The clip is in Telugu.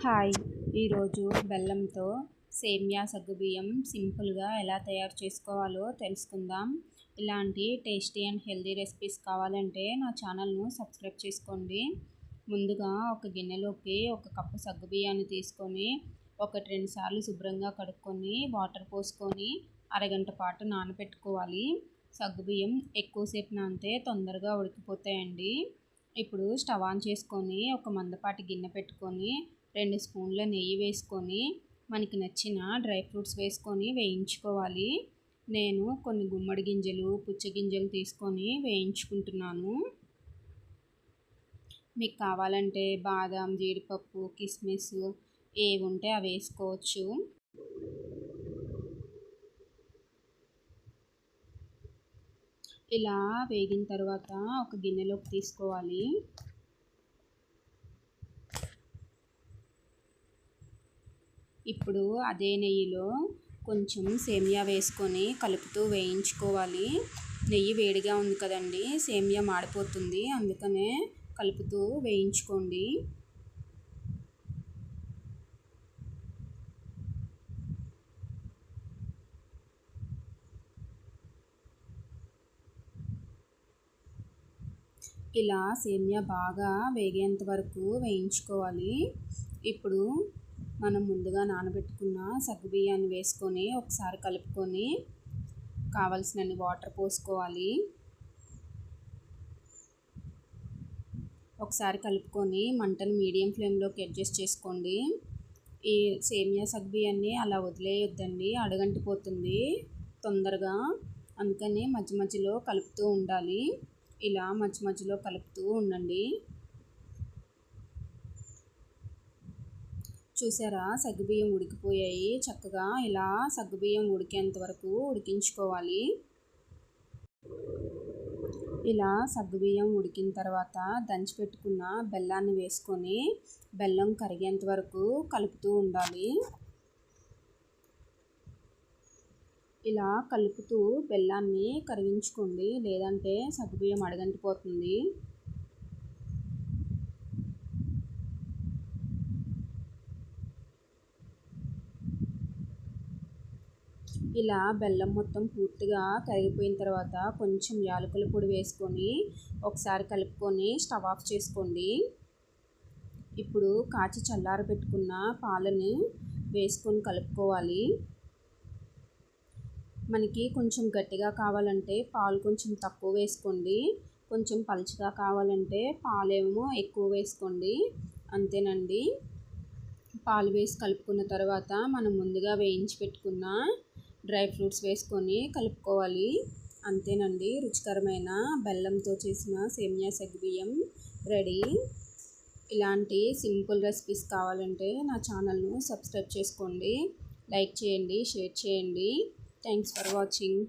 హాయ్! ఈరోజు బెల్లంతో సేమియా సగ్గుబియ్యం సింపుల్గా ఎలా తయారు చేసుకోవాలో తెలుసుకుందాం. ఇలాంటి టేస్టీ అండ్ హెల్తీ రెసిపీస్ కావాలంటే నా ఛానల్ను సబ్స్క్రైబ్ చేసుకోండి. ముందుగా ఒక గిన్నెలోకి ఒక కప్పు సగ్గుబియ్యాన్ని తీసుకొని 1-2 సార్లు శుభ్రంగా కడుక్కొని వాటర్ పోసుకొని అరగంట పాటు నానబెట్టుకోవాలి. సగ్గుబియ్యం ఎక్కువసేపు నానితే తొందరగా ఉడికిపోతాయండి. ఇప్పుడు స్టవ్ ఆన్ చేసుకొని ఒక మందపాటి గిన్నె పెట్టుకొని 2 స్పూన్ల నెయ్యి వేసుకొని మనకి నచ్చిన డ్రై ఫ్రూట్స్ వేసుకొని వేయించుకోవాలి. నేను కొన్ని గుమ్మడి గింజలు, పుచ్చగింజలు తీసుకొని వేయించుకుంటున్నాను. మీకు కావాలంటే బాదం, జీడిపప్పు, కిస్మిస్ ఏవి ఉంటే అవి వేసుకోవచ్చు. ఇలా వేగిన తర్వాత ఒక గిన్నెలోకి తీసుకోవాలి. ఇప్పుడు అదే నెయ్యిలో కొంచెం సేమియా వేసుకొని కలుపుతూ వేయించుకోవాలి. నెయ్యి వేడిగా ఉంది కదండి, సేమియా మాడిపోతుంది, అందుకనే కలుపుతూ వేయించుకోండి. ఇలా సేమియా బాగా వేగేంత వరకు వేయించుకోవాలి. ఇప్పుడు మనం ముందుగా నానబెట్టుకున్న సగ్గుబియ్యాన్ని వేసుకొని ఒకసారి కలుపుకొని కావలసినన్ని వాటర్ పోసుకోవాలి. ఒకసారి కలుపుకొని మంటను మీడియం ఫ్లేమ్లోకి అడ్జస్ట్ చేసుకోండి. ఈ సేమియా సగ్గుబియ్యాన్ని అలా వదిలేయొద్దండి, అడుగంటిపోతుంది తొందరగా, అందుకని మధ్య మధ్యలో కలుపుతూ ఉండాలి. ఇలా మధ్య మధ్యలో కలుపుతూ ఉండండి. చూసారా, సగ్గుబియ్యం ఉడికిపోయాయి చక్కగా. ఇలా సగ్గుబియ్యం ఉడికేంత వరకు ఉడికించుకోవాలి. ఇలా సగ్గుబియ్యం ఉడికిన తర్వాత దంచి పెట్టుకున్న బెల్లాన్ని వేసుకొని బెల్లం కరిగేంత వరకు కలుపుతూ ఉండాలి. ఇలా కలుపుతూ బెల్లాన్ని కరిగించుకోండి, లేదంటే సగ్గుబియ్యం అడుగంటిపోతుంది. ఇలా బెల్లం మొత్తం పూర్తిగా కరిగిపోయిన తర్వాత కొంచెం యాలకుల పొడి వేసుకొని ఒకసారి కలుపుకొని స్టవ్ ఆఫ్ చేసుకోండి. ఇప్పుడు కాచి చల్లార పెట్టుకున్న పాలని వేసుకొని కలుపుకోవాలి. మనకి కొంచెం గట్టిగా కావాలంటే పాలు కొంచెం తక్కువ వేసుకోండి, కొంచెం పలుచగా కావాలంటే పాలేమో ఎక్కువ వేసుకోండి. అంతేనండి. పాలు వేసి కలుపుకున్న తర్వాత మనం ముందుగా వేయించి పెట్టుకున్న డ్రై ఫ్రూట్స్ వేసుకొని కలుపుకోవాలి. అంతేనండి, రుచికరమైన బెల్లంతో చేసిన సేమియా సగ్గుబియ్యం రెడీ. ఇలాంటి సింపుల్ రెసిపీస్ కావాలంటే నా ఛానల్ను సబ్స్క్రైబ్ చేసుకోండి, లైక్ చేయండి, షేర్ చేయండి. Thanks for watching.